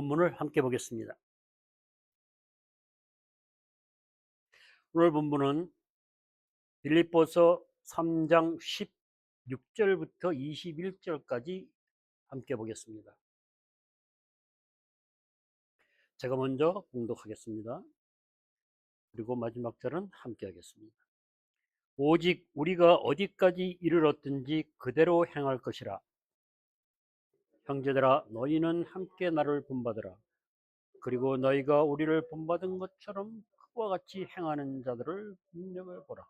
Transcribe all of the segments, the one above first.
본문을 함께 보겠습니다. 오늘 본문은 빌립보서 3장 16절부터 21절까지 함께 보겠습니다. 제가 먼저 봉독하겠습니다. 그리고 마지막 절은 함께 하겠습니다. 오직 우리가 어디까지 이르렀든지 그대로 행할 것이라. 형제들아, 너희는 함께 나를 본받으라. 그리고 너희가 우리를 본받은 것처럼 그와 같이 행하는 자들을 눈여겨보라.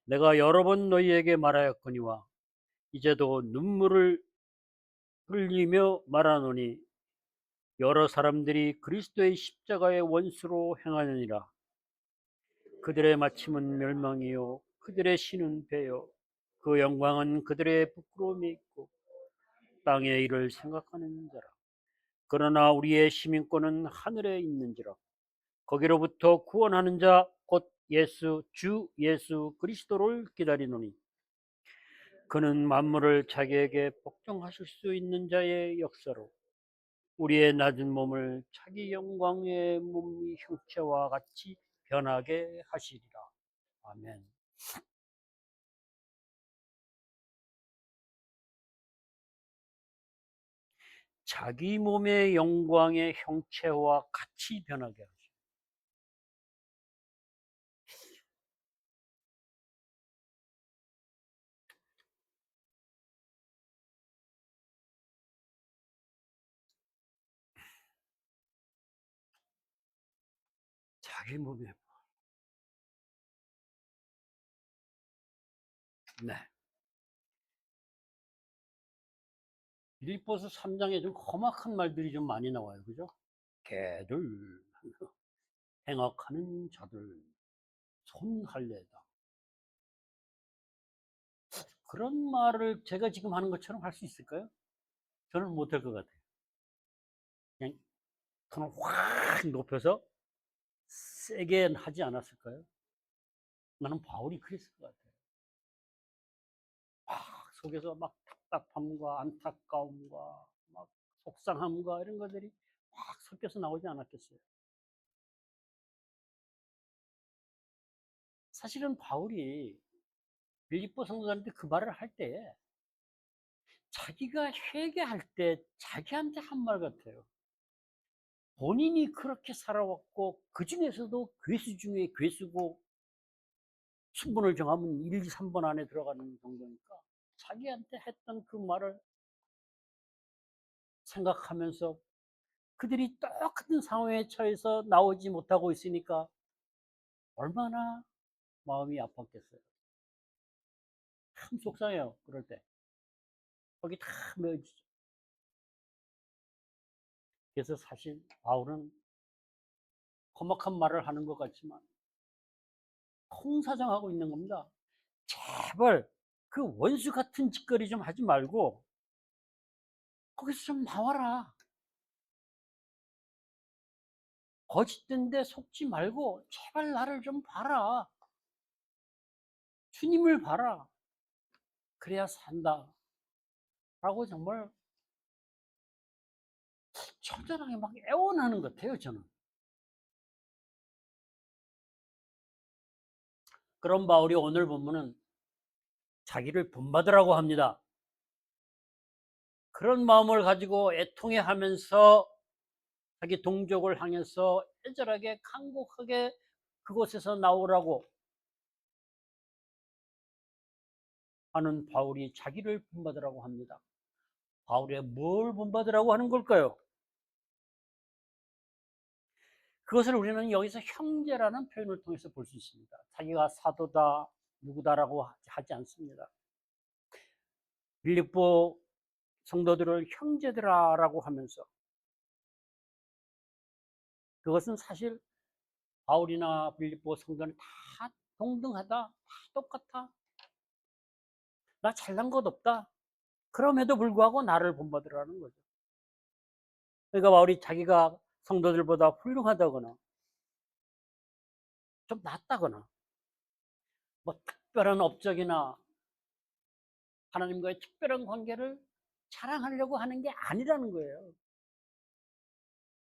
내가 여러 번 너희에게 말하였거니와 이제도 눈물을 흘리며 말하노니 여러 사람들이 그리스도의 십자가의 원수로 행하느니라. 그들의 마침은 멸망이요 그들의 신은 배요 그 영광은 그들의 부끄러움이 있고 땅의 일을 생각하는 자라. 그러나 우리의 시민권은 하늘에 있는지라. 거기로부터 구원하는 자 곧 주 예수 그리스도를 기다리노니 그는 만물을 자기에게 복종하실 수 있는 자의 역사로 우리의 낮은 몸을 자기 영광의 몸 형체와 같이 변하게 하시리라. 아멘. 자기 몸의 영광의 형체와 같이 변하게 하시리라. 자기 몸의 네. 빌립보서 3장에 좀 험악한 말들이 좀 많이 나와요. 그죠? 개들, 행악하는 자들, 손할례다. 그런 말을 제가 지금 하는 것처럼 할 수 있을까요? 저는 못할 것 같아요. 그냥 톤을 확 높여서 세게 하지 않았을까요? 나는 바울이 그랬을 것 같아요. 막 속에서 막 답답함과 안타까움과 막 속상함과 이런 것들이 막 섞여서 나오지 않았겠어요. 사실은 바울이 빌립보 성도들한테 그 말을 할 때 자기가 회개할 때 자기한테 한 말 같아요. 본인이 그렇게 살아왔고 그 중에서도 괴수 중에 괴수고 신분을 정하면 1, 2, 3번 안에 들어가는 정도니까 자기한테 했던 그 말을 생각하면서 그들이 똑같은 상황에 처해서 나오지 못하고 있으니까 얼마나 마음이 아팠겠어요. 참 속상해요. 그럴 때 거기 다 메어지죠. 그래서 사실 바울은 험악한 말을 하는 것 같지만 통사정하고 있는 겁니다. 제발 그 원수 같은 짓거리 좀 하지 말고 거기서 좀 나와라. 거짓된데 속지 말고 제발 나를 좀 봐라. 주님을 봐라. 그래야 산다. 라고 정말 처절하게 막 애원하는 것 같아요, 저는. 그런 바울이 오늘 보면은 자기를 본받으라고 합니다. 그런 마음을 가지고 애통해 하면서 자기 동족을 향해서 애절하게 간곡하게 그곳에서 나오라고 하는 바울이 자기를 본받으라고 합니다. 바울이 뭘 본받으라고 하는 걸까요? 그것을 우리는 여기서 형제라는 표현을 통해서 볼 수 있습니다. 자기가 사도다, 누구다라고 하지 않습니다. 빌립보 성도들을 형제들아라고 하면서 그것은 사실 바울이나 빌립보 성도는 다 동등하다, 다 똑같아, 나 잘난 것 없다. 그럼에도 불구하고 나를 본받으라는 거죠. 그러니까 바울이 자기가 성도들보다 훌륭하다거나 좀 낫다거나 뭐 특별한 업적이나 하나님과의 특별한 관계를 자랑하려고 하는 게 아니라는 거예요.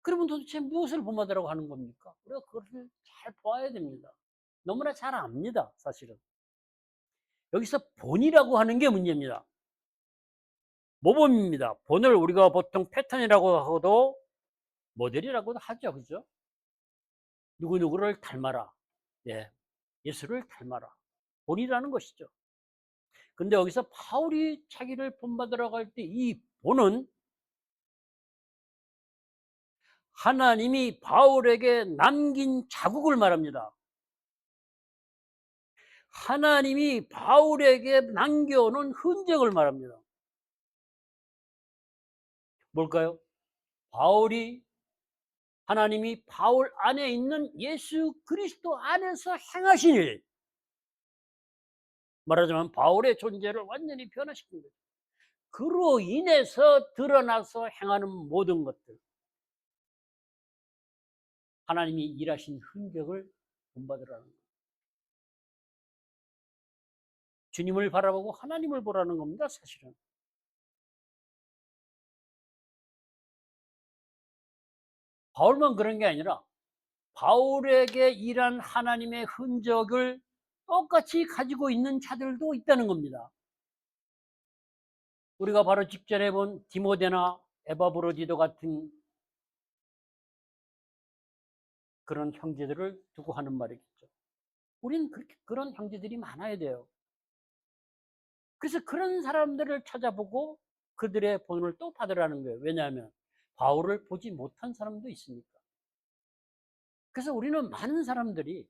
그러면 도대체 무엇을 본받으라고 하는 겁니까? 우리가 그것을 잘 보아야 됩니다. 너무나 잘 압니다, 사실은. 여기서 본이라고 하는 게 문제입니다. 모범입니다. 본을 우리가 보통 패턴이라고 하고도 모델이라고도 하죠. 그죠? 누구누구를 닮아라. 예. 예수를 닮아라. 본이라는 것이죠. 근데 여기서 바울이 자기를 본받으라고 할 때 이 본은 하나님이 바울에게 남긴 자국을 말합니다. 하나님이 바울에게 남겨놓은 흔적을 말합니다. 뭘까요? 바울이 하나님이 바울 안에 있는 예수 그리스도 안에서 행하신 일. 말하자면 바울의 존재를 완전히 변화시킨 거죠. 그로 인해서 드러나서 행하는 모든 것들. 하나님이 일하신 흔적을 본받으라는 거예요. 주님을 바라보고 하나님을 보라는 겁니다, 사실은. 바울만 그런 게 아니라 바울에게 일한 하나님의 흔적을 똑같이 가지고 있는 자들도 있다는 겁니다. 우리가 바로 직전에 본 디모데나 에바브로디도 같은 그런 형제들을 두고 하는 말이겠죠. 우리는 그런 형제들이 많아야 돼요. 그래서 그런 사람들을 찾아보고 그들의 본을 또 받으라는 거예요. 왜냐하면 바울을 보지 못한 사람도 있으니까. 그래서 우리는 많은 사람들이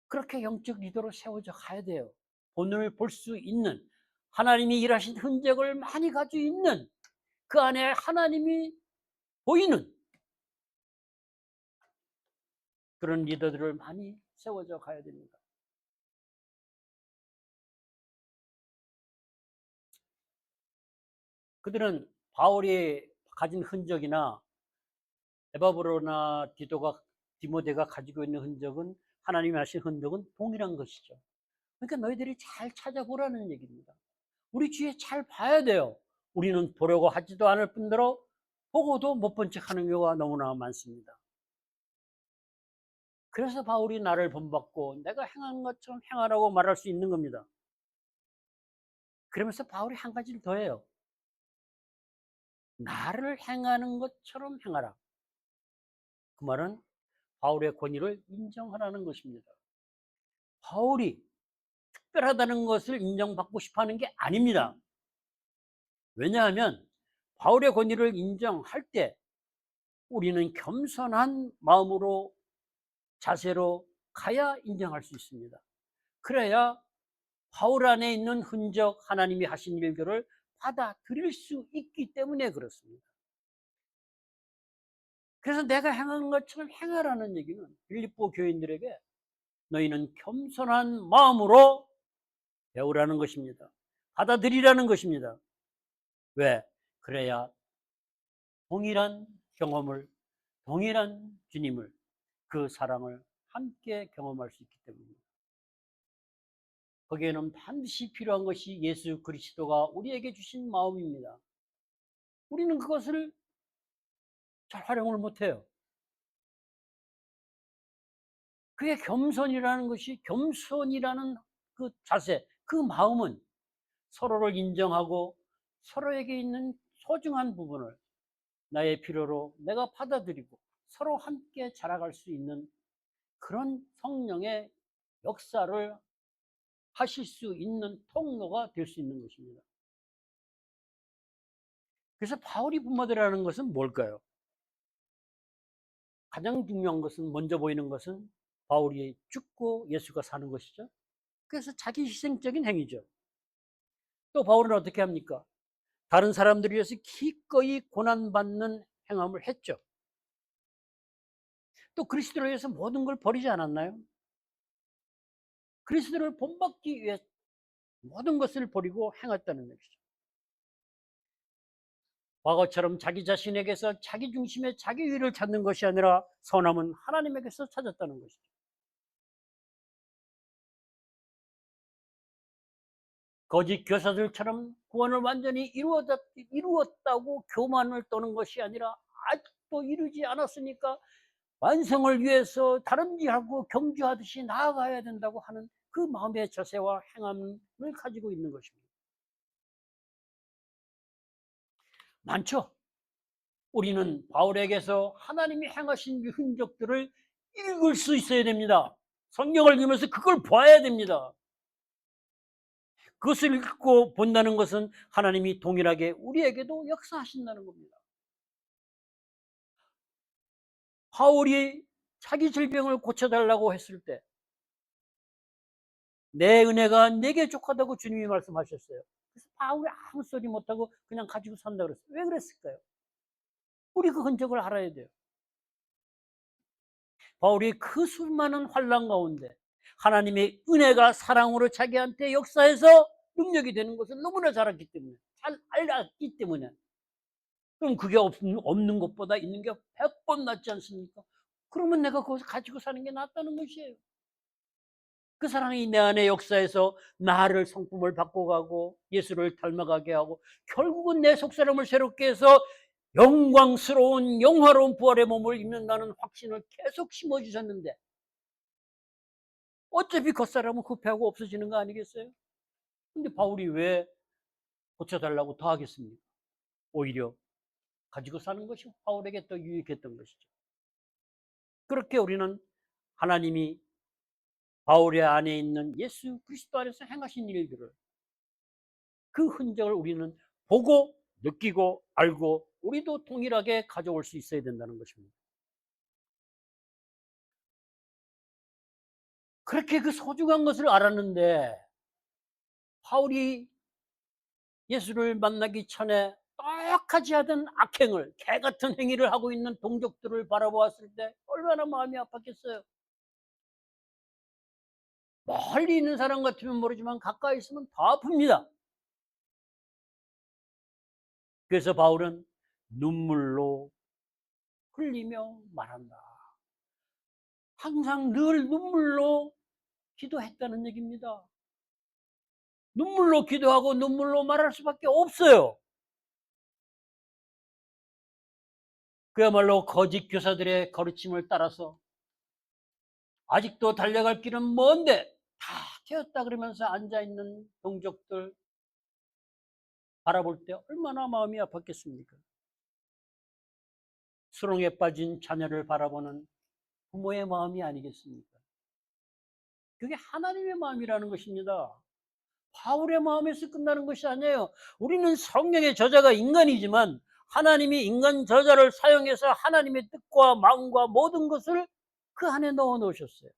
그렇게 영적 리더로 세워져 가야 돼요. 본을 볼 수 있는, 하나님이 일하신 흔적을 많이 가지고 있는, 그 안에 하나님이 보이는 그런 리더들을 많이 세워져 가야 됩니다. 그들은 바울이 가진 흔적이나 에바브로나 디모데가 가지고 있는 흔적은, 하나님이 하신 흔적은 동일한 것이죠. 그러니까 너희들이 잘 찾아보라는 얘기입니다. 우리 주위에 잘 봐야 돼요. 우리는 보려고 하지도 않을 뿐더러 보고도 못 본 척하는 경우가 너무나 많습니다. 그래서 바울이 나를 본받고 내가 행한 것처럼 행하라고 말할 수 있는 겁니다. 그러면서 바울이 한 가지를 더 해요. 나를 행하는 것처럼 행하라. 그 말은 바울의 권위를 인정하라는 것입니다. 바울이 특별하다는 것을 인정받고 싶어 하는 게 아닙니다. 왜냐하면 바울의 권위를 인정할 때 우리는 겸손한 마음으로, 자세로 가야 인정할 수 있습니다. 그래야 바울 안에 있는 흔적, 하나님이 하신 일들을 받아들일 수 있기 때문에 그렇습니다. 그래서 내가 행한 것처럼 행하라는 얘기는 빌립보 교인들에게 너희는 겸손한 마음으로 배우라는 것입니다. 받아들이라는 것입니다. 왜? 그래야 동일한 경험을, 동일한 주님을, 그 사랑을 함께 경험할 수 있기 때문입니다. 거기에는 반드시 필요한 것이 예수 그리스도가 우리에게 주신 마음입니다. 우리는 그것을 잘 활용을 못해요. 그게 겸손이라는 것이, 겸손이라는 그 자세, 그 마음은 서로를 인정하고 서로에게 있는 소중한 부분을 나의 필요로 내가 받아들이고 서로 함께 자라갈 수 있는 그런 성령의 역사를 하실 수 있는 통로가 될 수 있는 것입니다. 그래서 바울이 본받으라는 것은 뭘까요? 가장 중요한 것은, 먼저 보이는 것은 바울이 죽고 예수가 사는 것이죠. 그래서 자기 희생적인 행위죠. 또 바울은 어떻게 합니까? 다른 사람들을 위해서 기꺼이 고난받는 행함을 했죠. 또 그리스도를 위해서 모든 걸 버리지 않았나요? 그리스도를 본받기 위해 모든 것을 버리고 행했다는 것이죠. 과거처럼 자기 자신에게서 자기 중심의 자기 의를 찾는 것이 아니라 선함은 하나님에게서 찾았다는 것이죠. 거짓 교사들처럼 구원을 완전히 이루었다고 교만을 떠는 것이 아니라 아직도 이루지 않았으니까 완성을 위해서 다름질하고 경주하듯이 나아가야 된다고 하는 그 마음의 자세와 행함을 가지고 있는 것입니다. 많죠? 우리는 바울에게서 하나님이 행하신 그 흔적들을 읽을 수 있어야 됩니다. 성경을 읽으면서 그걸 봐야 됩니다. 그것을 읽고 본다는 것은 하나님이 동일하게 우리에게도 역사하신다는 겁니다. 바울이 자기 질병을 고쳐달라고 했을 때 내 은혜가 내게 족하다고 주님이 말씀하셨어요. 그래서 바울이 아무 소리 못하고 그냥 가지고 산다 그랬어요. 왜 그랬을까요? 우리 그 흔적을 알아야 돼요. 바울이 그 수많은 환난 가운데 하나님의 은혜가 사랑으로 자기한테 역사해서 능력이 되는 것을 너무나 잘 알기 때문에, 잘 알았기 때문에, 그럼 그게 없는 것보다 있는 게 100번 낫지 않습니까? 그러면 내가 그것을 가지고 사는 게 낫다는 것이에요. 그 사랑이 내 안에 역사해서 나를 성품을 바꿔가고 예수를 닮아가게 하고 결국은 내 속사람을 새롭게 해서 영광스러운 영화로운 부활의 몸을 입는다는 확신을 계속 심어주셨는데 어차피 겉사람은 후패하고 없어지는 거 아니겠어요? 근데 바울이 왜 고쳐달라고 더 하겠습니까? 오히려 가지고 사는 것이 바울에게 더 유익했던 것이죠. 그렇게 우리는 하나님이 바울의 안에 있는 예수 그리스도 안에서 행하신 일들을, 그 흔적을 우리는 보고 느끼고 알고 우리도 동일하게 가져올 수 있어야 된다는 것입니다. 그렇게 그 소중한 것을 알았는데 바울이 예수를 만나기 전에 똑같이 하던 악행을, 개 같은 행위를 하고 있는 동족들을 바라보았을 때 얼마나 마음이 아팠겠어요. 멀리 있는 사람 같으면 모르지만 가까이 있으면 더 아픕니다. 그래서 바울은 눈물로 흘리며 말한다. 항상 늘 눈물로 기도했다는 얘기입니다. 눈물로 기도하고 눈물로 말할 수밖에 없어요. 그야말로 거짓 교사들의 가르침을 따라서 아직도 달려갈 길은 먼데 다 되었다 그러면서 앉아있는 동족들 바라볼 때 얼마나 마음이 아팠겠습니까? 수렁에 빠진 자녀를 바라보는 부모의 마음이 아니겠습니까? 그게 하나님의 마음이라는 것입니다. 바울의 마음에서 끝나는 것이 아니에요. 우리는 성령의 저자가 인간이지만 하나님이 인간 저자를 사용해서 하나님의 뜻과 마음과 모든 것을 그 안에 넣어 놓으셨어요.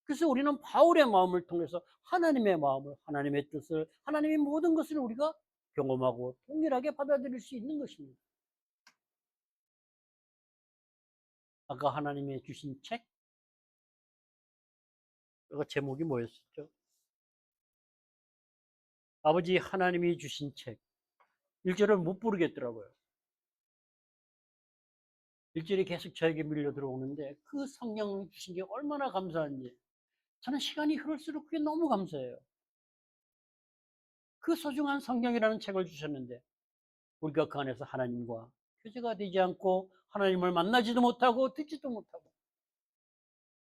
그래서 우리는 바울의 마음을 통해서 하나님의 마음을, 하나님의 뜻을, 하나님의 모든 것을 우리가 경험하고 동일하게 받아들일 수 있는 것입니다. 아까 하나님의 주신 책, 그 제목이 뭐였었죠? 아버지 하나님이 주신 책. 1절을 못 부르겠더라고요. 1절이 계속 저에게 밀려 들어오는데 그 성령 주신 게 얼마나 감사한지, 저는 시간이 흐를수록 그게 너무 감사해요. 그 소중한 성경이라는 책을 주셨는데 우리가 그 안에서 하나님과 교제가 되지 않고 하나님을 만나지도 못하고 듣지도 못하고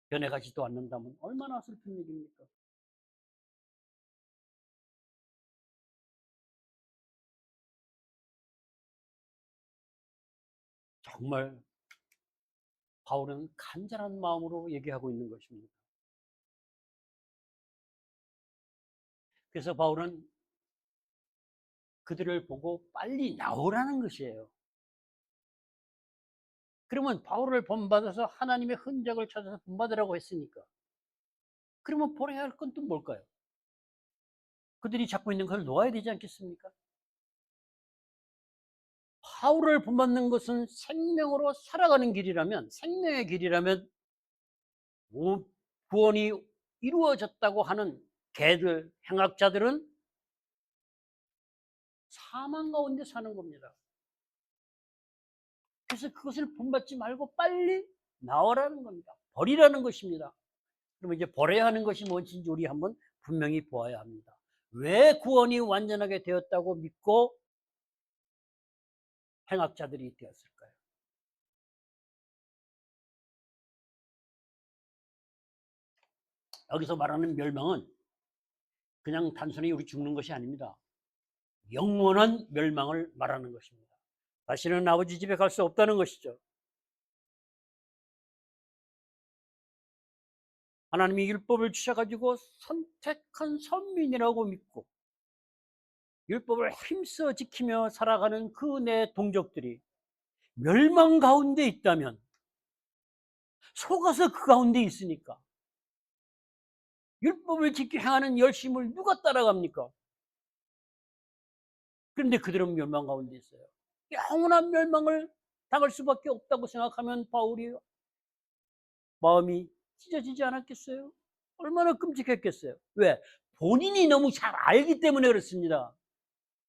변해가지도 않는다면 얼마나 슬픈 일입니까? 정말 바울은 간절한 마음으로 얘기하고 있는 것입니다. 그래서 바울은 그들을 보고 빨리 나오라는 것이에요. 그러면 바울을 본받아서 하나님의 흔적을 찾아서 본받으라고 했으니까, 그러면 버려야 할 건 또 뭘까요? 그들이 잡고 있는 걸 놓아야 되지 않겠습니까? 바울을 본받는 것은 생명으로 살아가는 길이라면, 생명의 길이라면 구원이 이루어졌다고 하는 개들, 행악자들은 사망 가운데 사는 겁니다. 그래서 그것을 본받지 말고 빨리 나오라는 겁니다. 버리라는 것입니다. 그러면 이제 버려야 하는 것이 뭔지 우리 한번 분명히 보아야 합니다. 왜 구원이 완전하게 되었다고 믿고 행악자들이 되었을까요? 여기서 말하는 멸망은 그냥 단순히 우리 죽는 것이 아닙니다. 영원한 멸망을 말하는 것입니다. 다시는 아버지 집에 갈 수 없다는 것이죠. 하나님이 율법을 주셔가지고 선택한 선민이라고 믿고 율법을 힘써 지키며 살아가는 그 내 동족들이 멸망 가운데 있다면 속아서 그 가운데 있으니까 율법을 지켜 행하는 열심을 누가 따라갑니까? 그런데 그들은 멸망 가운데 있어요. 영원한 멸망을 당할 수밖에 없다고 생각하면 바울이 마음이 찢어지지 않았겠어요? 얼마나 끔찍했겠어요? 왜? 본인이 너무 잘 알기 때문에 그렇습니다.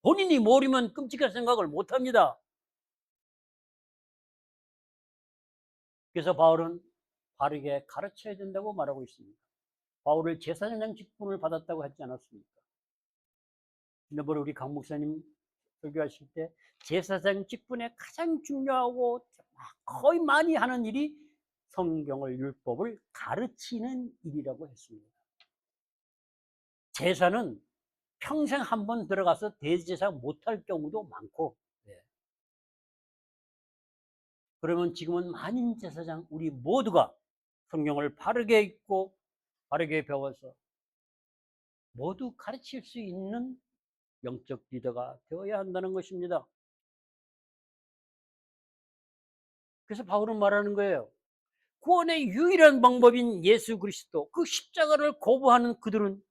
본인이 모르면 끔찍한 생각을 못합니다. 그래서 바울은 바르게 가르쳐야 된다고 말하고 있습니다. 바울을 제사장 직분을 받았다고 하지 않았습니까? 지난번에 우리 강 목사님 설교하실 때 제사장 직분에 가장 중요하고 거의 많이 하는 일이 성경을 율법을 가르치는 일이라고 했습니다. 제사는 평생 한 번 들어가서 대제사 못할 경우도 많고, 네. 그러면 지금은 만인 제사장 우리 모두가 성경을 바르게 읽고 바르게 배워서 모두 가르칠 수 있는 영적 리더가 되어야 한다는 것입니다. 그래서 바울은 말하는 거예요. 구원의 유일한 방법인 예수 그리스도, 그 십자가를 거부하는 그들은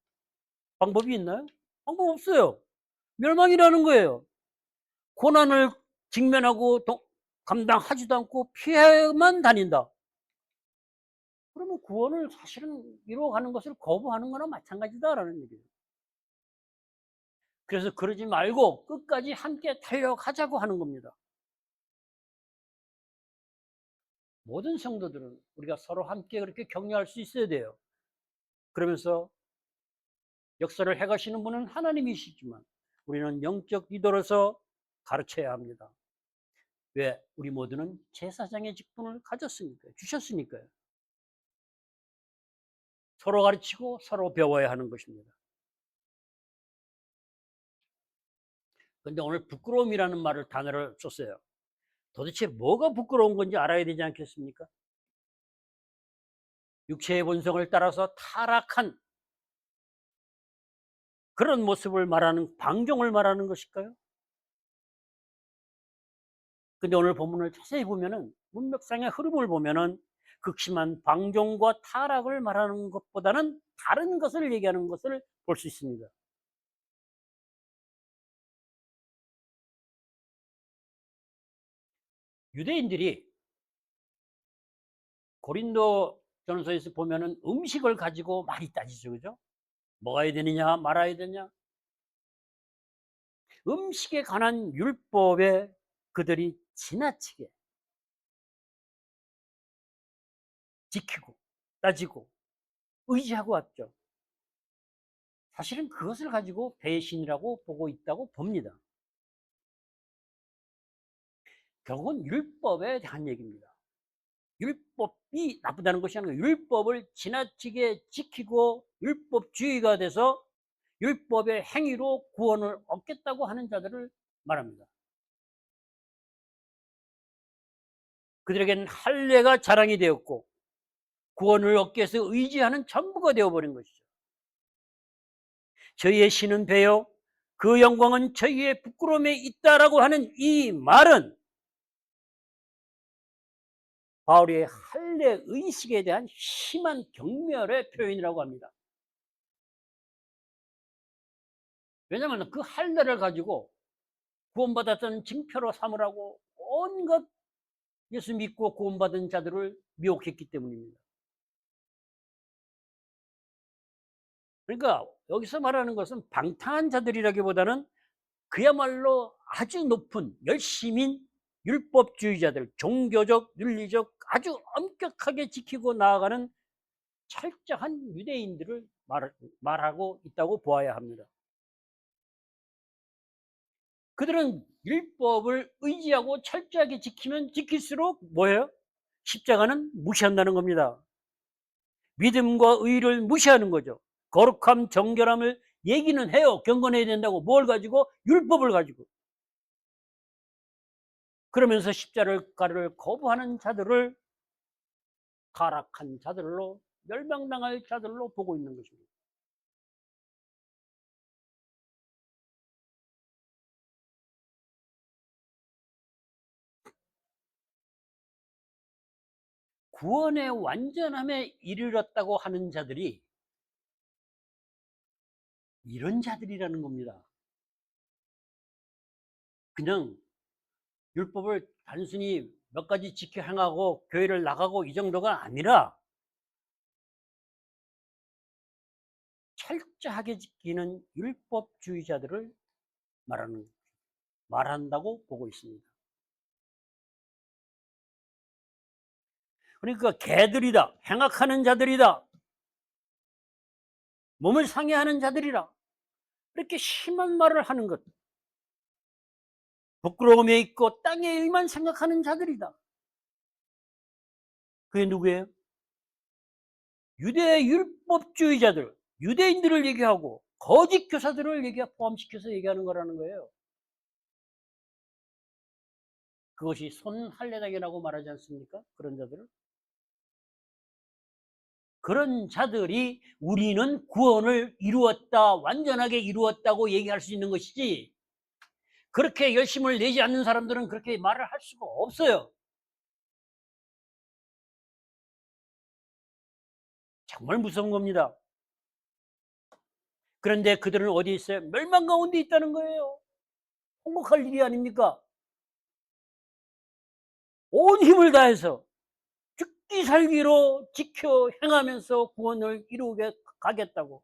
방법이 있나요? 방법 없어요. 멸망이라는 거예요. 고난을 직면하고 감당하지도 않고 피해만 다닌다. 그러면 구원을 사실은 이루어가는 것을 거부하는 거나 마찬가지다라는 얘기예요. 그래서 그러지 말고 끝까지 함께 달려가자고 하는 겁니다. 모든 성도들은 우리가 서로 함께 그렇게 격려할 수 있어야 돼요. 그러면서 역사를 해가시는 분은 하나님이시지만 우리는 영적 리더로서 가르쳐야 합니다. 왜? 우리 모두는 제사장의 직분을 가졌으니까요. 주셨으니까요. 서로 가르치고 서로 배워야 하는 것입니다. 그런데 오늘 부끄러움이라는 말을 단어를 썼어요. 도대체 뭐가 부끄러운 건지 알아야 되지 않겠습니까? 육체의 본성을 따라서 타락한 그런 모습을 말하는 방종을 말하는 것일까요? 근데 오늘 본문을 자세히 보면은 문맥상의 흐름을 보면은 극심한 방종과 타락을 말하는 것보다는 다른 것을 얘기하는 것을 볼 수 있습니다. 유대인들이 고린도 전서에서 보면은 음식을 가지고 많이 따지죠. 그죠? 먹어야 되느냐 말아야 되느냐. 음식에 관한 율법에 그들이 지나치게 지키고 따지고 의지하고 왔죠. 사실은 그것을 가지고 배신이라고 보고 있다고 봅니다. 결국은 율법에 대한 얘기입니다. 율법이 나쁘다는 것이 아니고 율법을 지나치게 지키고 율법주의가 돼서 율법의 행위로 구원을 얻겠다고 하는 자들을 말합니다. 그들에게는 할례가 자랑이 되었고 구원을 얻기 위해서 의지하는 전부가 되어버린 것이죠. 저희의 신은 배요 그 영광은 저희의 부끄러움에 있다라고 하는 이 말은 바울의 할례 의식에 대한 심한 경멸의 표현이라고 합니다. 왜냐하면 그 할례를 가지고 구원받았던 징표로 삼으라고 온갖 예수 믿고 구원받은 자들을 미혹했기 때문입니다. 그러니까 여기서 말하는 것은 방탕한 자들이라기보다는 그야말로 아주 높은 열심인 율법주의자들, 종교적, 윤리적 아주 엄격하게 지키고 나아가는 철저한 유대인들을 말하고 있다고 보아야 합니다. 그들은 율법을 의지하고 철저하게 지키면 지킬수록 뭐예요? 십자가는 무시한다는 겁니다. 믿음과 의를 무시하는 거죠. 거룩함, 정결함을 얘기는 해요. 경건해야 된다고. 뭘 가지고? 율법을 가지고. 그러면서 십자가를 거부하는 자들을 타락한 자들로, 멸망당할 자들로 보고 있는 것입니다. 구원의 완전함에 이르렀다고 하는 자들이 이런 자들이라는 겁니다. 그냥 율법을 단순히 몇 가지 지켜 행하고 교회를 나가고 이 정도가 아니라 철저하게 지키는 율법주의자들을 말한다고 보고 있습니다. 그러니까 개들이다, 행악하는 자들이다, 몸을 상해하는 자들이라, 이렇게 심한 말을 하는 것. 부끄러움에 있고 땅의 일만 생각하는 자들이다. 그게 누구예요? 유대 율법주의자들, 유대인들을 얘기하고 거짓 교사들을 포함시켜서 얘기하는 거라는 거예요. 그것이 손할례당이라고 말하지 않습니까? 그런 자들을. 그런 자들이 우리는 구원을 이루었다, 완전하게 이루었다고 얘기할 수 있는 것이지, 그렇게 열심을 내지 않는 사람들은 그렇게 말을 할 수가 없어요. 정말 무서운 겁니다. 그런데 그들은 어디에 있어요? 멸망 가운데 있다는 거예요. 통곡할 일이 아닙니까? 온 힘을 다해서 죽기 살기로 지켜 행하면서 구원을 이루게 가겠다고.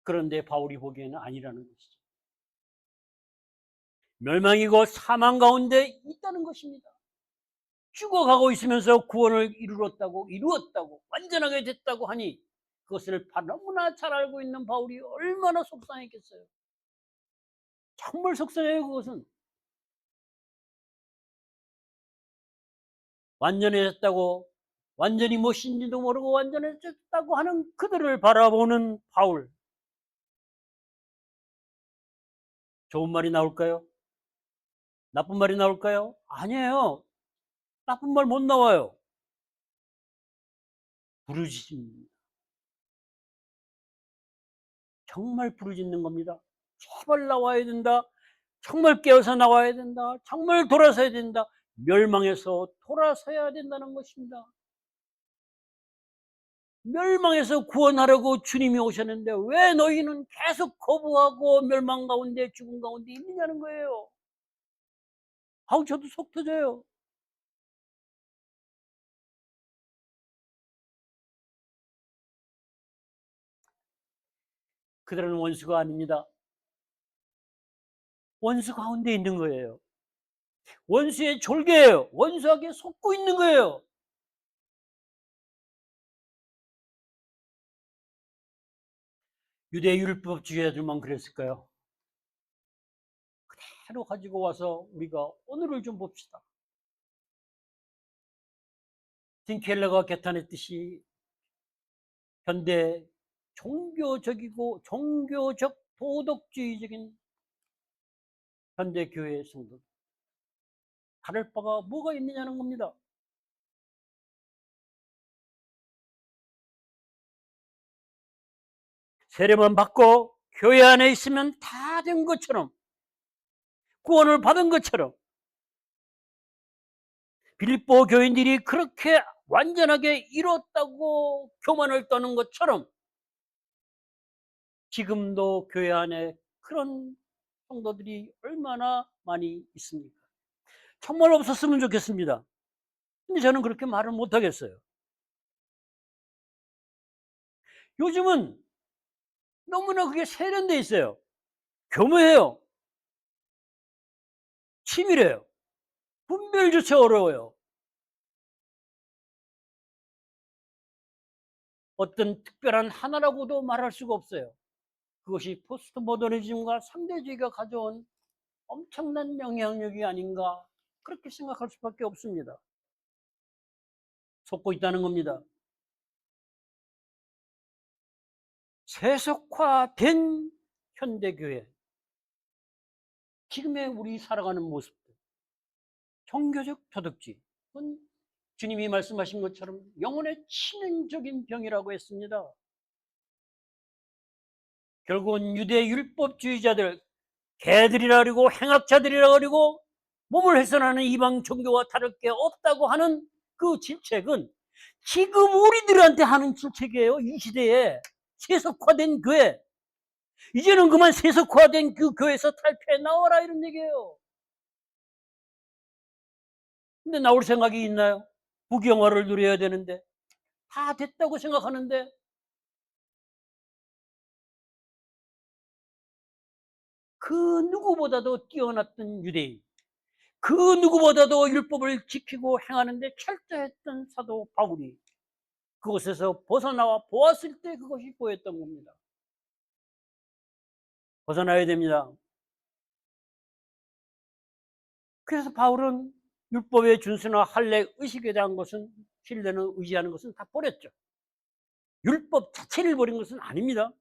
그런데 바울이 보기에는 아니라는 것이죠. 멸망이고 사망 가운데 있다는 것입니다. 죽어가고 있으면서 구원을 이루었다고, 완전하게 됐다고 하니 그것을 너무나 잘 알고 있는 바울이 얼마나 속상했겠어요. 정말 속상해요, 그것은. 완전해졌다고, 완전히 무엇인지도 모르고 완전해졌다고 하는 그들을 바라보는 바울. 좋은 말이 나올까요? 나쁜 말이 나올까요? 아니에요. 나쁜 말 못 나와요. 부르짖습니다. 정말 부르짖는 겁니다. 제발 나와야 된다. 정말 깨어서 나와야 된다. 정말 돌아서야 된다. 멸망해서 돌아서야 된다는 것입니다. 멸망해서 구원하려고 주님이 오셨는데 왜 너희는 계속 거부하고 멸망 가운데 죽음 가운데 있느냐는 거예요. 아우, 저도 속 터져요. 그들은 원수가 아닙니다. 원수 가운데 있는 거예요. 원수의 졸개예요. 원수에게 속고 있는 거예요. 유대 율법주의자들만 그랬을까요? 그대로 가지고 와서 우리가 오늘을 좀 봅시다. 틴켈러가 개탄했듯이 현대 종교적 도덕주의적인 현대 교회 성도, 다를 바가 뭐가 있느냐는 겁니다. 세례만 받고 교회 안에 있으면 다 된 것처럼, 구원을 받은 것처럼, 빌립보 교인들이 그렇게 완전하게 이뤘다고 교만을 떠는 것처럼 지금도 교회 안에 그런 성도들이 얼마나 많이 있습니까? 정말 없었으면 좋겠습니다. 근데 저는 그렇게 말을 못 하겠어요. 요즘은 너무나 그게 세련돼 있어요. 교묘해요. 치밀해요. 분별조차 어려워요. 어떤 특별한 하나라고도 말할 수가 없어요. 그것이 포스트 모더니즘과 상대주의가 가져온 엄청난 영향력이 아닌가, 그렇게 생각할 수밖에 없습니다. 속고 있다는 겁니다. 세속화된 현대교회, 지금의 우리 살아가는 모습들, 종교적 도덕주의, 그건 주님이 말씀하신 것처럼 영혼의 치명적인 병이라고 했습니다. 결국은 유대 율법주의자들, 개들이라 그러고 행악자들이라 그러고 몸을 훼손하는 이방 종교와 다를 게 없다고 하는 그 질책은 지금 우리들한테 하는 질책이에요. 이 시대에 세속화된 교회, 이제는 그만 세속화된 그 교회에서 탈피해 나와라, 이런 얘기예요. 근데 나올 생각이 있나요? 부경화를 누려야 되는데, 다 됐다고 생각하는데, 그 누구보다도 뛰어났던 유대인, 그 누구보다도 율법을 지키고 행하는데 철저했던 사도 바울이 그곳에서 벗어나와 보았을 때 그것이 보였던 겁니다. 벗어나야 됩니다. 그래서 바울은 율법의 준수나 할례 의식에 대한 것은, 신뢰는 의지하는 것은 다 버렸죠. 율법 자체를 버린 것은 아닙니다.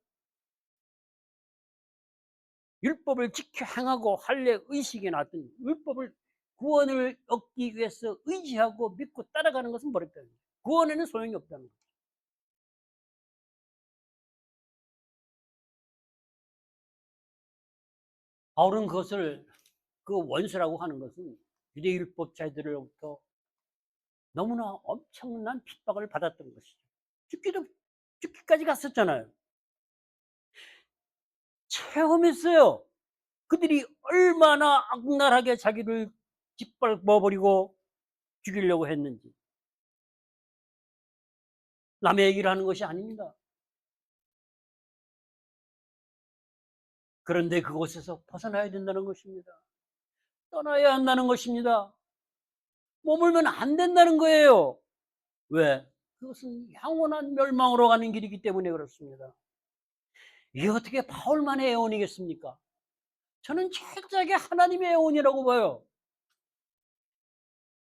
율법을 지켜 행하고 할례 의식에 나왔던 율법을, 구원을 얻기 위해서 의지하고 믿고 따라가는 것은 버렸다는 거예요. 구원에는 소용이 없다는 거예요. 바울은 그것을, 그 원수라고 하는 것은 유대율법자들로부터 너무나 엄청난 핍박을 받았던 것이죠. 죽기까지 갔었잖아요. 체험했어요. 그들이 얼마나 악랄하게 자기를 짓밟아버리고 죽이려고 했는지. 남의 얘기를 하는 것이 아닙니다. 그런데 그곳에서 벗어나야 된다는 것입니다. 떠나야 한다는 것입니다. 머물면 안 된다는 거예요. 왜? 그것은 영원한 멸망으로 가는 길이기 때문에 그렇습니다. 이게 어떻게 바울만의 애원이겠습니까? 저는 철저하게 하나님의 애원이라고 봐요.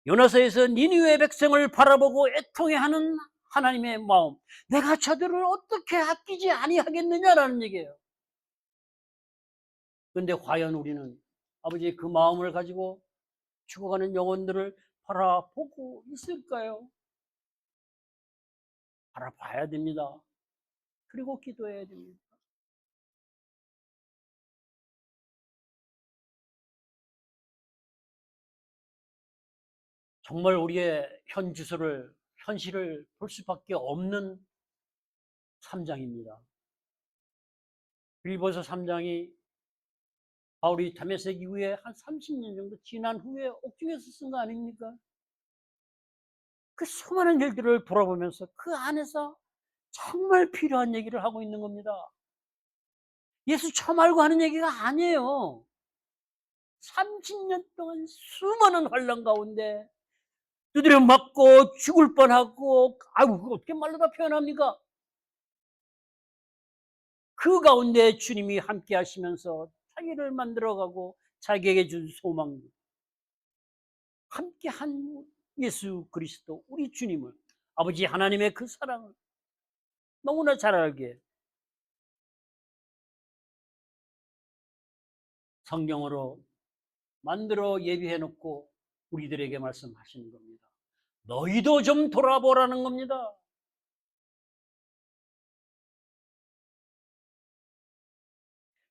요나서에서 니느웨 백성을 바라보고 애통해하는 하나님의 마음, 내가 저들을 어떻게 아끼지 아니하겠느냐라는 얘기예요. 그런데 과연 우리는 아버지의 그 마음을 가지고 죽어가는 영혼들을 바라보고 있을까요? 바라봐야 됩니다. 그리고 기도해야 됩니다. 정말 우리의 현실을 볼 수밖에 없는 3장입니다. 빌보서 3장이 바울이 다메섹 이후에 한 30년 정도 지난 후에 옥중에서 쓴 거 아닙니까? 그 수많은 일들을 돌아보면서 그 안에서 정말 필요한 얘기를 하고 있는 겁니다. 예수 처음 알고 하는 얘기가 아니에요. 30년 동안 수많은 환난 가운데 두드려 맞고 죽을 뻔하고, 아유, 그거 어떻게 말로 다 표현합니까? 그 가운데 주님이 함께 하시면서 자기를 만들어가고 자기에게 준 소망, 함께 한 예수 그리스도, 우리 주님을, 아버지 하나님의 그 사랑을 너무나 잘 알게 성경으로 만들어 예비해 놓고 우리들에게 말씀하시는 겁니다. 너희도 좀 돌아보라는 겁니다.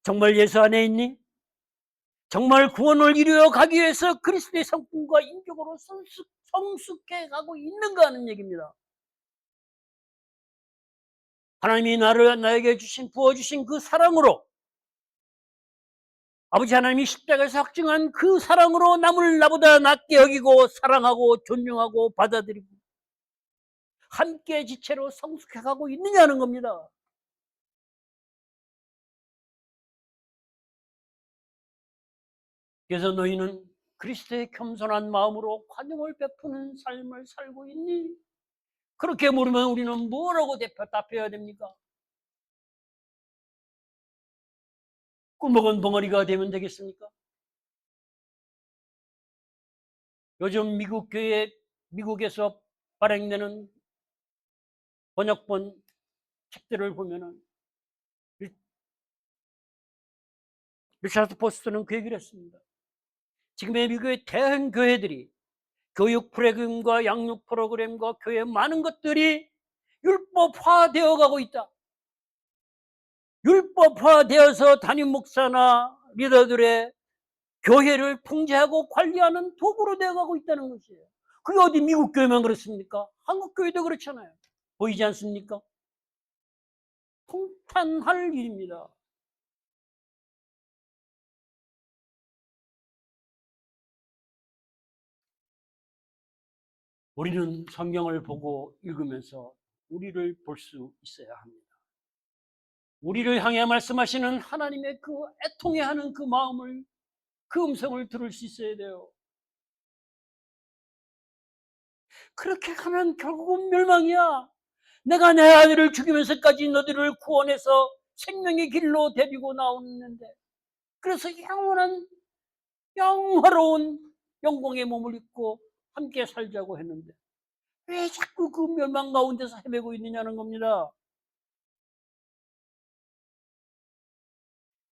정말 예수 안에 있니? 정말 구원을 이루어 가기 위해서 그리스도의 성품과 인격으로 성숙해 가고 있는가 하는 얘기입니다. 하나님이 나에게 부어주신 그 사랑으로, 아버지 하나님이 십자가에서 확증한 그 사랑으로 남을 나보다 낫게 여기고 사랑하고 존중하고 받아들이고 함께 지체로 성숙해 가고 있느냐는 겁니다. 그래서 너희는 그리스도의 겸손한 마음으로 관용을 베푸는 삶을 살고 있니? 그렇게 물으면 우리는 뭐라고 답해야 됩니까? 꿀먹은 벙어리가 되면 되겠습니까? 요즘 미국에서 발행되는 번역본 책들을 보면은 리차드 포스터는 그 얘기를 했습니다. 지금의 미국의 대형 교회들이 교육 프로그램과 양육 프로그램과 교회 많은 것들이 율법화되어 가고 있다. 율법화되어서 담임 목사나 리더들의 교회를 통제하고 관리하는 도구로 되어가고 있다는 것이에요. 그게 어디 미국 교회만 그렇습니까? 한국 교회도 그렇잖아요. 보이지 않습니까? 통탄할 일입니다. 우리는 성경을 보고 읽으면서 우리를 볼 수 있어야 합니다. 우리를 향해 말씀하시는 하나님의 그 애통해하는 그 마음을, 그 음성을 들을 수 있어야 돼요. 그렇게 가면 결국은 멸망이야. 내가 내 아들을 죽이면서까지 너희를 구원해서 생명의 길로 데리고 나오는데, 그래서 영화로운 영광의 몸을 입고 함께 살자고 했는데 왜 자꾸 그 멸망 가운데서 헤매고 있느냐는 겁니다.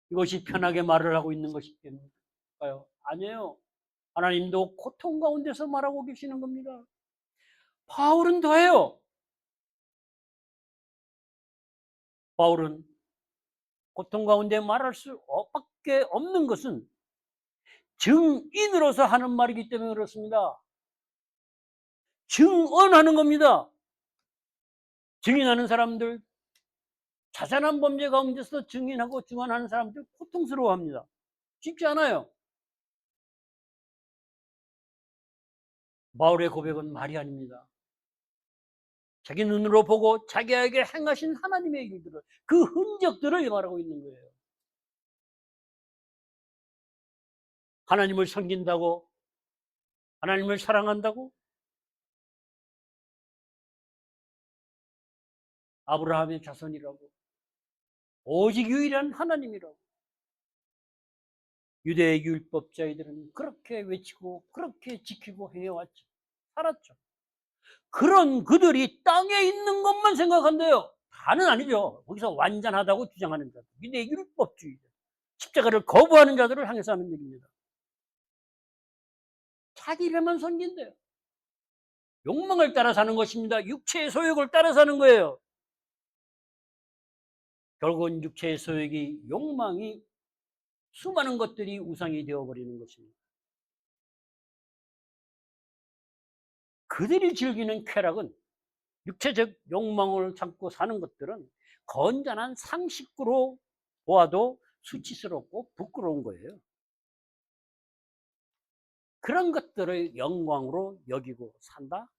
이것이 편하게 말을 하고 있는 것일까요? 아니에요. 하나님도 고통 가운데서 말하고 계시는 겁니다. 바울은 더해요. 바울은 고통 가운데 말할 수밖에 없는 것은 증인으로서 하는 말이기 때문에 그렇습니다. 증언하는 겁니다. 증인하는 사람들, 자잘한 범죄 가운데서 증인하고 증언하는 사람들 고통스러워합니다. 쉽지 않아요. 바울의 고백은 말이 아닙니다. 자기 눈으로 보고 자기에게 행하신 하나님의 일들을, 그 흔적들을 말하고 있는 거예요. 하나님을 섬긴다고, 하나님을 사랑한다고, 아브라함의 자손이라고, 오직 유일한 하나님이라고 유대의 율법자들은 그렇게 외치고 그렇게 지키고 해왔죠. 살았죠. 그런 그들이 땅에 있는 것만 생각한대요. 다는 아니죠. 거기서 완전하다고 주장하는 자들, 유대의 율법주의자, 십자가를 거부하는 자들을 향해서 하는 얘기입니다. 자기를만 섬긴대요. 욕망을 따라 사는 것입니다. 육체의 소욕을 따라 사는 거예요. 결국은 육체의 소욕이, 욕망이, 수많은 것들이 우상이 되어버리는 것입니다. 그들이 즐기는 쾌락은, 육체적 욕망을 참고 사는 것들은 건전한 상식으로 보아도 수치스럽고 부끄러운 거예요. 그런 것들을 영광으로 여기고 산다?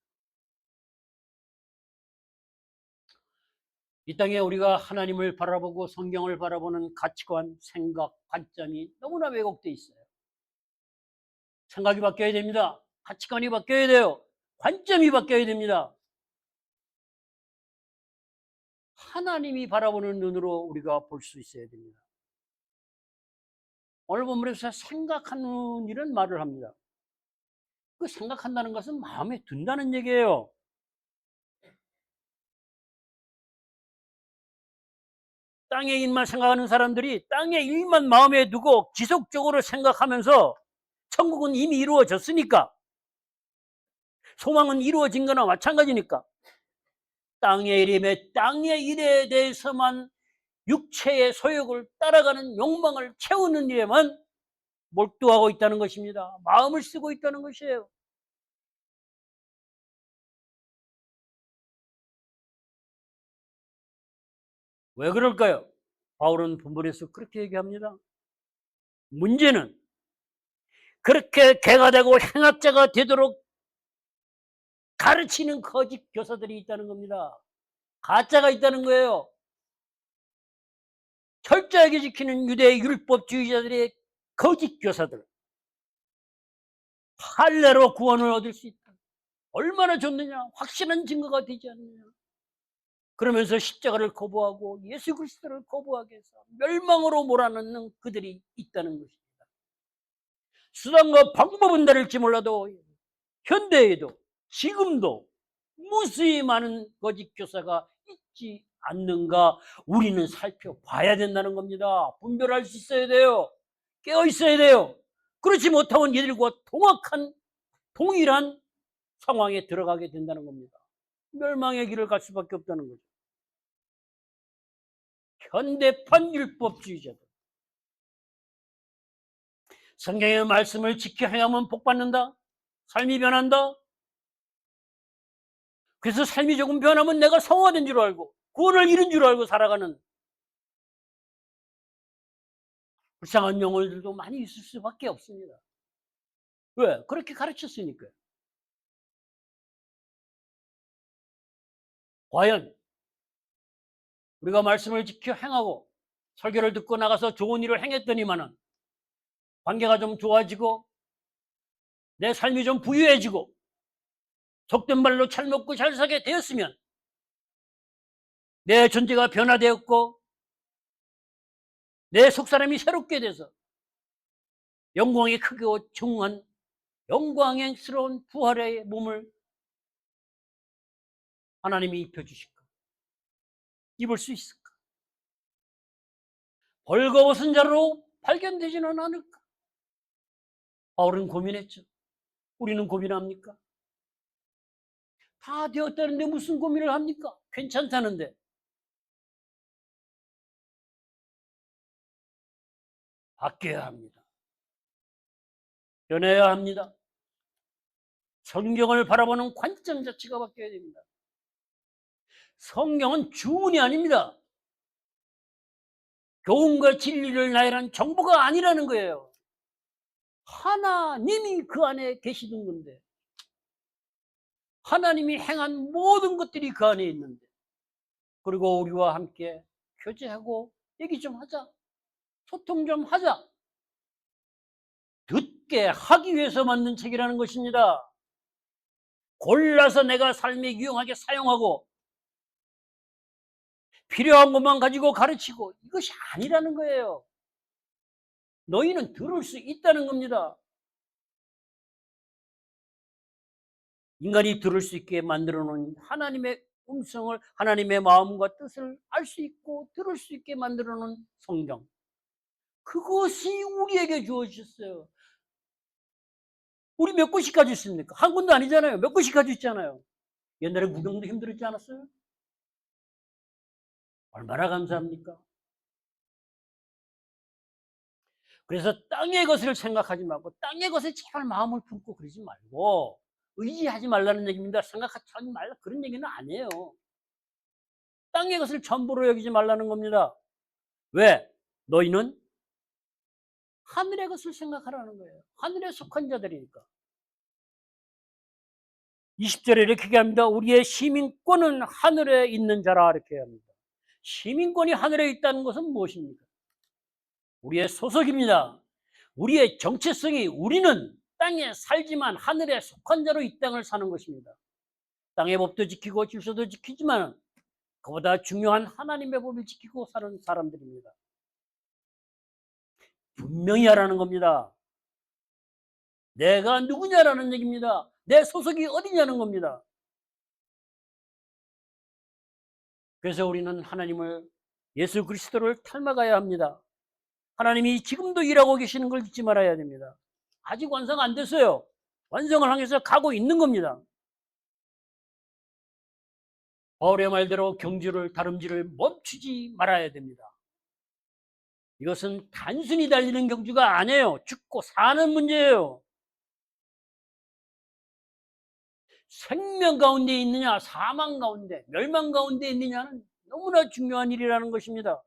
이 땅에 우리가 하나님을 바라보고 성경을 바라보는 가치관, 생각, 관점이 너무나 왜곡되어 있어요. 생각이 바뀌어야 됩니다. 가치관이 바뀌어야 돼요. 관점이 바뀌어야 됩니다. 하나님이 바라보는 눈으로 우리가 볼 수 있어야 됩니다. 오늘 본문에서 생각하는 이런 말을 합니다. 그 생각한다는 것은 마음에 든다는 얘기예요. 땅의 일만 생각하는 사람들이 땅의 일만 마음에 두고 지속적으로 생각하면서 천국은 이미 이루어졌으니까, 소망은 이루어진 거나 마찬가지니까 땅의 일에 대해서만, 육체의 소욕을 따라가는 욕망을 채우는 일에만 몰두하고 있다는 것입니다. 마음을 쓰고 있다는 것이에요. 왜 그럴까요? 바울은 본문에서 그렇게 얘기합니다. 문제는 그렇게 개가 되고 행악자가 되도록 가르치는 거짓 교사들이 있다는 겁니다. 가짜가 있다는 거예요. 철저하게 지키는 유대 율법주의자들의 거짓 교사들, 할례로 구원을 얻을 수 있다. 얼마나 좋느냐, 확실한 증거가 되지 않느냐. 그러면서 십자가를 거부하고 예수 그리스도를 거부하게 해서 멸망으로 몰아넣는 그들이 있다는 것입니다. 수단과 방법은 다를지 몰라도 현대에도, 지금도 무수히 많은 거짓 교사가 있지 않는가 우리는 살펴봐야 된다는 겁니다. 분별할 수 있어야 돼요. 깨어 있어야 돼요. 그렇지 못하면 얘들과 동일한 상황에 들어가게 된다는 겁니다. 멸망의 길을 갈 수밖에 없다는 거죠. 현대판 율법주의자들. 성경의 말씀을 지켜 행하면 복받는다. 삶이 변한다. 그래서 삶이 조금 변하면 내가 성화된 줄 알고 구원을 이룬 줄 알고 살아가는 불쌍한 영혼들도 많이 있을 수밖에 없습니다. 왜? 그렇게 가르쳤으니까요. 과연 우리가 말씀을 지켜 행하고 설교를 듣고 나가서 좋은 일을 행했더니만은 관계가 좀 좋아지고 내 삶이 좀 부유해지고 속된 말로 잘 먹고 잘 살게 되었으면 내 존재가 변화되었고 내 속사람이 새롭게 돼서 영광이 크고 정한 영광스러운 부활의 몸을 하나님이 입혀주실까? 입을 수 있을까? 벌거벗은 자로 발견되지는 않을까? 바울은 고민했죠. 우리는 고민합니까? 다 되었다는데 무슨 고민을 합니까? 괜찮다는데. 바뀌어야 합니다. 변해야 합니다. 성경을 바라보는 관점 자체가 바뀌어야 됩니다. 성경은 주문이 아닙니다. 교훈과 진리를 나열한 정보가 아니라는 거예요. 하나님이 그 안에 계시는 건데 하나님이 행한 모든 것들이 그 안에 있는데 그리고 우리와 함께 교제하고 얘기 좀 하자. 소통 좀 하자. 듣게 하기 위해서 만든 책이라는 것입니다. 골라서 내가 삶에 유용하게 사용하고 필요한 것만 가지고 가르치고 이것이 아니라는 거예요. 너희는 들을 수 있다는 겁니다. 인간이 들을 수 있게 만들어 놓은 하나님의 음성을 하나님의 마음과 뜻을 알 수 있고 들을 수 있게 만들어 놓은 성경. 그것이 우리에게 주어졌어요. 우리 몇 곳이 가지고 있습니까? 한 군도 아니잖아요. 몇 곳이 가지고 있잖아요. 옛날에 무경도 힘들었지 않았어요? 얼마나 감사합니까? 그래서 땅의 것을 생각하지 말고 땅의 것에 제발 마음을 품고 그러지 말고 의지하지 말라는 얘기입니다. 생각하지 말라 그런 얘기는 아니에요. 땅의 것을 전부로 여기지 말라는 겁니다. 왜? 너희는 하늘의 것을 생각하라는 거예요. 하늘에 속한 자들이니까. 20절에 이렇게 얘기합니다. 우리의 시민권은 하늘에 있는 자라 이렇게 합니다. 시민권이 하늘에 있다는 것은 무엇입니까? 우리의 소속입니다. 우리의 정체성이 우리는 땅에 살지만 하늘에 속한 자로 이 땅을 사는 것입니다. 땅의 법도 지키고 질서도 지키지만 그보다 중요한 하나님의 법을 지키고 사는 사람들입니다. 분명히 하라는 겁니다. 내가 누구냐라는 얘기입니다. 내 소속이 어디냐는 겁니다. 그래서 우리는 하나님을 예수 그리스도를 닮아가야 합니다. 하나님이 지금도 일하고 계시는 걸 잊지 말아야 됩니다. 아직 완성 안 됐어요. 완성을 향해서 가고 있는 겁니다. 바울의 말대로 경주를 다름질을 멈추지 말아야 됩니다. 이것은 단순히 달리는 경주가 아니에요. 죽고 사는 문제예요. 생명 가운데 있느냐 사망 가운데 멸망 가운데 있느냐는 너무나 중요한 일이라는 것입니다.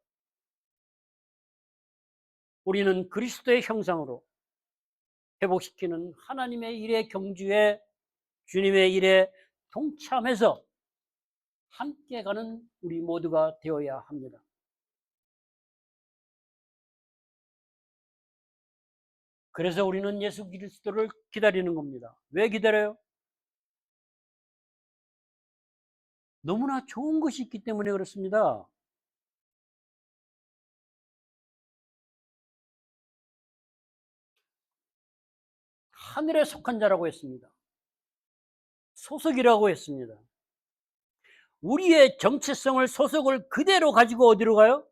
우리는 그리스도의 형상으로 회복시키는 하나님의 일의 경주에 주님의 일에 동참해서 함께 가는 우리 모두가 되어야 합니다. 그래서 우리는 예수 그리스도를 기다리는 겁니다. 왜 기다려요? 너무나 좋은 것이 있기 때문에 그렇습니다. 하늘에 속한 자라고 했습니다. 소속이라고 했습니다. 우리의 정체성을 소속을 그대로 가지고 어디로 가요?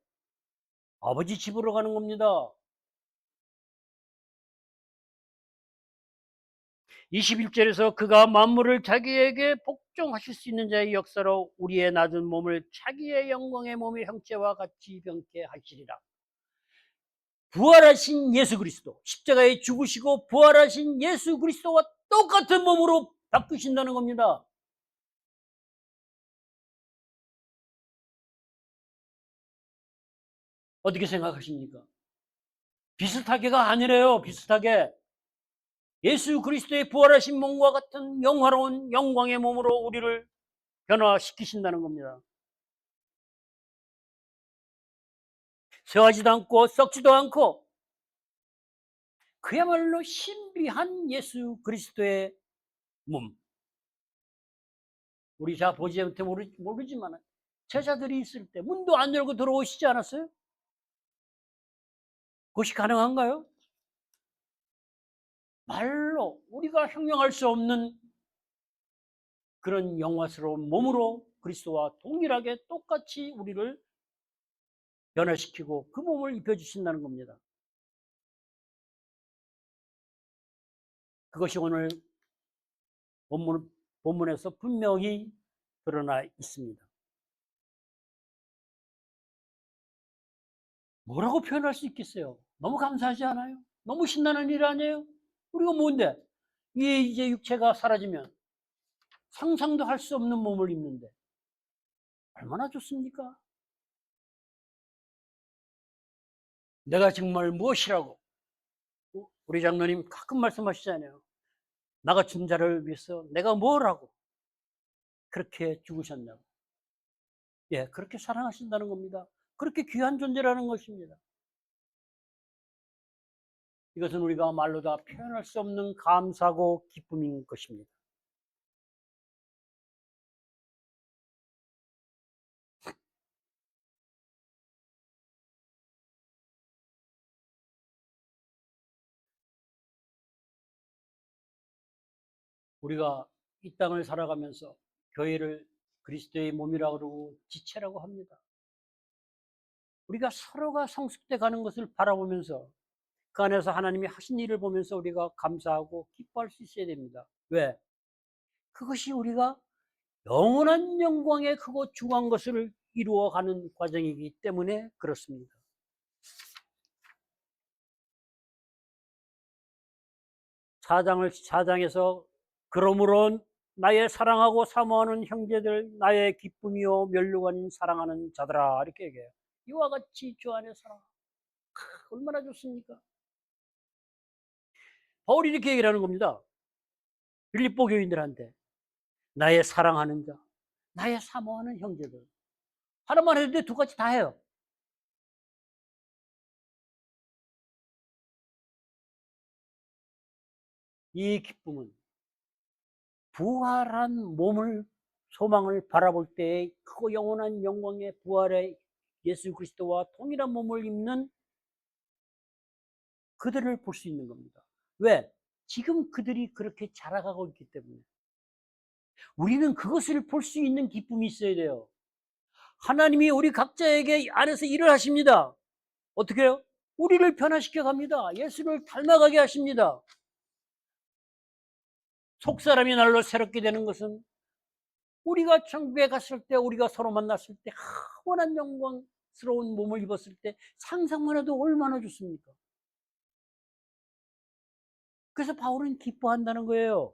아버지 집으로 가는 겁니다. 21절에서 그가 만물을 자기에게 복종하실 수 있는 자의 역사로 우리의 낮은 몸을 자기의 영광의 몸의 형체와 같이 병케 하시리라. 부활하신 예수 그리스도, 십자가에 죽으시고 부활하신 예수 그리스도와 똑같은 몸으로 바꾸신다는 겁니다. 어떻게 생각하십니까? 비슷하게가 아니래요. 비슷하게. 예수 그리스도의 부활하신 몸과 같은 영화로운 영광의 몸으로 우리를 변화시키신다는 겁니다. 쇠하지도 않고 썩지도 않고 그야말로 신비한 예수 그리스도의 몸. 우리 잘 보지 못해 모르지만 제자들이 있을 때 문도 안 열고 들어오시지 않았어요? 그것이 가능한가요? 말로 우리가 형용할 수 없는 그런 영화스러운 몸으로 그리스도와 동일하게 똑같이 우리를 변화시키고 그 몸을 입혀주신다는 겁니다. 그것이 오늘 본문에서 분명히 드러나 있습니다. 뭐라고 표현할 수 있겠어요? 너무 감사하지 않아요? 너무 신나는 일 아니에요? 우리가 뭔데? 이제 육체가 사라지면 상상도 할 수 없는 몸을 입는데 얼마나 좋습니까? 내가 정말 무엇이라고? 우리 장로님 가끔 말씀하시잖아요. 나 같은 자를 위해서 내가 뭘 하고 그렇게 죽으셨냐고. 예, 그렇게 사랑하신다는 겁니다. 그렇게 귀한 존재라는 것입니다. 이것은 우리가 말로 다 표현할 수 없는 감사고 기쁨인 것입니다. 우리가 이 땅을 살아가면서 교회를 그리스도의 몸이라고 그러고 지체라고 합니다. 우리가 서로가 성숙돼 가는 것을 바라보면서 그 안에서 하나님이 하신 일을 보면서 우리가 감사하고 기뻐할 수 있어야 됩니다. 왜? 그것이 우리가 영원한 영광의 크고 중요한 것을 이루어가는 과정이기 때문에 그렇습니다. 4장에서 그러므로 나의 사랑하고 사모하는 형제들 나의 기쁨이요 면류관 사랑하는 자들아 이렇게 얘기해요. 이와 같이 주 안에 사랑. 얼마나 좋습니까? 바울이 이렇게 얘기를 하는 겁니다. 빌립보 교인들한테 나의 사랑하는 자, 나의 사모하는 형제들. 하나만 해도 두 가지 다 해요. 이 기쁨은 부활한 몸을 소망을 바라볼 때의 크고 영원한 영광의 부활의 예수 그리스도와 동일한 몸을 입는 그들을 볼 수 있는 겁니다. 왜? 지금 그들이 그렇게 자라가고 있기 때문에. 우리는 그것을 볼 수 있는 기쁨이 있어야 돼요. 하나님이 우리 각자에게 안에서 일을 하십니다. 어떻게 해요? 우리를 변화시켜 갑니다. 예수를 닮아가게 하십니다. 속사람이 날로 새롭게 되는 것은 우리가 천국에 갔을 때 우리가 서로 만났을 때 영원한 영광스러운 몸을 입었을 때 상상만 해도 얼마나 좋습니까? 그래서 바울은 기뻐한다는 거예요.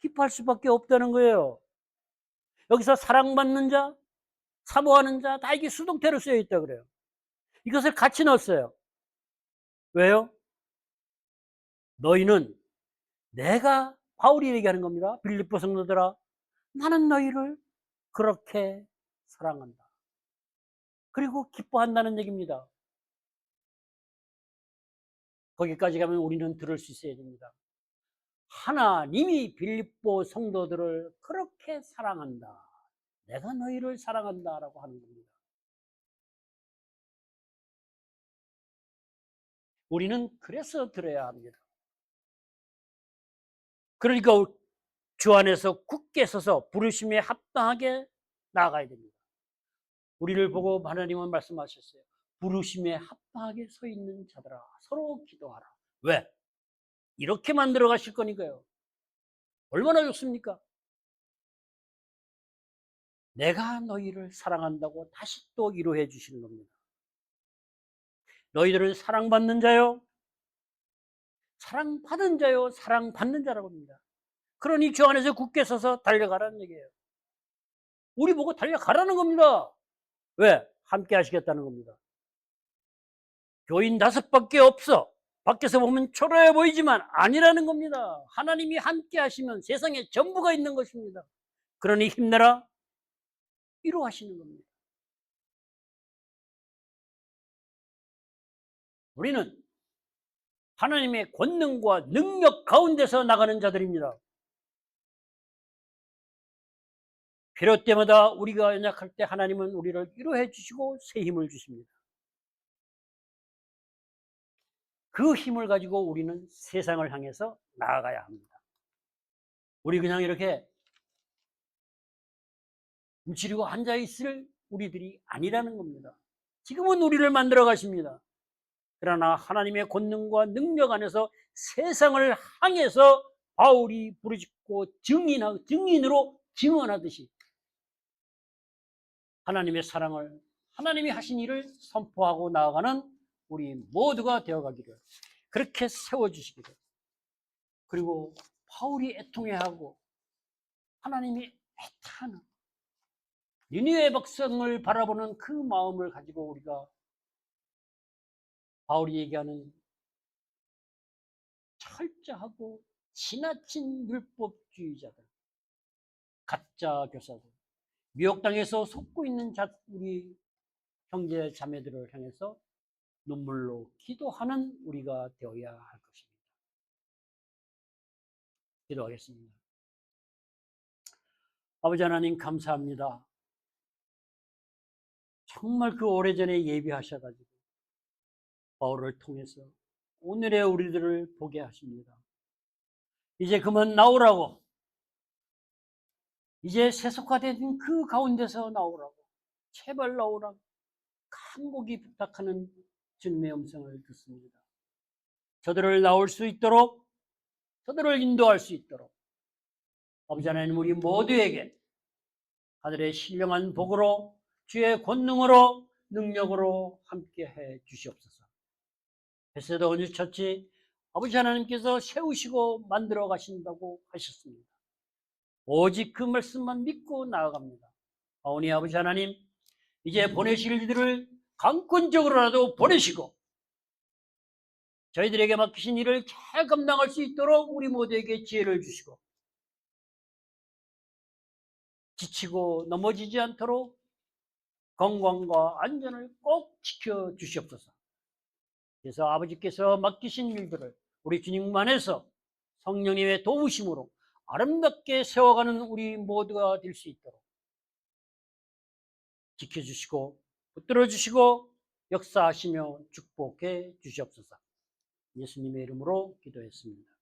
기뻐할 수밖에 없다는 거예요. 여기서 사랑받는 자, 사모하는 자, 다 이게 수동태로 쓰여 있다 그래요. 이것을 같이 넣었어요. 왜요? 너희는 내가 바울이 얘기하는 겁니다. 빌립보 성도들아, 나는 너희를 그렇게 사랑한다. 그리고 기뻐한다는 얘기입니다. 거기까지 가면 우리는 들을 수 있어야 됩니다. 하나님이 빌립보 성도들을 그렇게 사랑한다. 내가 너희를 사랑한다라고 하는 겁니다. 우리는 그래서 들어야 합니다. 그러니까 주 안에서 굳게 서서 부르심에 합당하게 나아가야 됩니다. 우리를 보고 하나님은 말씀하셨어요. 부르심에 합당하게 서 있는 자들아 서로 기도하라. 왜? 이렇게 만들어 가실 거니까요. 얼마나 좋습니까? 내가 너희를 사랑한다고 다시 또 위로해 주시는 겁니다. 너희들은 사랑받는 자요, 사랑받은 자요, 사랑받는 자라고 합니다. 그러니 주 안에서 굳게 서서 달려가라는 얘기예요. 우리 보고 달려가라는 겁니다. 왜? 함께 하시겠다는 겁니다. 교인 5밖에 없어. 밖에서 보면 초라해 보이지만 아니라는 겁니다. 하나님이 함께 하시면 세상에 전부가 있는 것입니다. 그러니 힘내라. 위로하시는 겁니다. 우리는 하나님의 권능과 능력 가운데서 나가는 자들입니다. 필요 때마다 우리가 연약할 때 하나님은 우리를 위로해 주시고 새 힘을 주십니다. 그 힘을 가지고 우리는 세상을 향해서 나아가야 합니다. 우리 그냥 이렇게 움츠리고 앉아있을 우리들이 아니라는 겁니다. 지금은 우리를 만들어 가십니다. 그러나 하나님의 권능과 능력 안에서 세상을 향해서 바울이 부르짖고 증인으로 증언하듯이 하나님의 사랑을, 하나님이 하신 일을 선포하고 나아가는 우리 모두가 되어가기를, 그렇게 세워주시기를, 그리고 바울이 애통해하고 하나님이 애타는 니느웨 백성을 바라보는 그 마음을 가지고 우리가 바울이 얘기하는 철저하고 지나친 율법주의자들, 가짜 교사들, 미혹당해서 속고 있는 우리 형제 자매들을 향해서 눈물로 기도하는 우리가 되어야 할 것입니다. 기도하겠습니다. 아버지 하나님 감사합니다. 정말 그 오래전에 예비하셔가지고 바울을 통해서 오늘의 우리들을 보게 하십니다. 이제 그만 나오라고, 이제 세속화된 그 가운데서 나오라고, 제발 나오라고 간곡히 부탁하는 주님의 음성을 듣습니다. 저들을 나올 수 있도록, 저들을 인도할 수 있도록 아버지 하나님 우리 모두에게 하늘의 신령한 복으로 주의 권능으로 능력으로 함께해 주시옵소서. 베세다 온유처치 아버지 하나님께서 세우시고 만들어 가신다고 하셨습니다. 오직 그 말씀만 믿고 나아갑니다. 아오니 아버지 하나님, 이제 보내실 이들을 강권적으로라도 보내시고 저희들에게 맡기신 일을 잘 감당할 수 있도록 우리 모두에게 지혜를 주시고 지치고 넘어지지 않도록 건강과 안전을 꼭 지켜 주시옵소서. 그래서 아버지께서 맡기신 일들을 우리 주님 안에서 성령님의 도우심으로 아름답게 세워가는 우리 모두가 될 수 있도록 지켜주시고 붙들어 주시고 역사하시며 축복해 주시옵소서. 예수님의 이름으로 기도했습니다.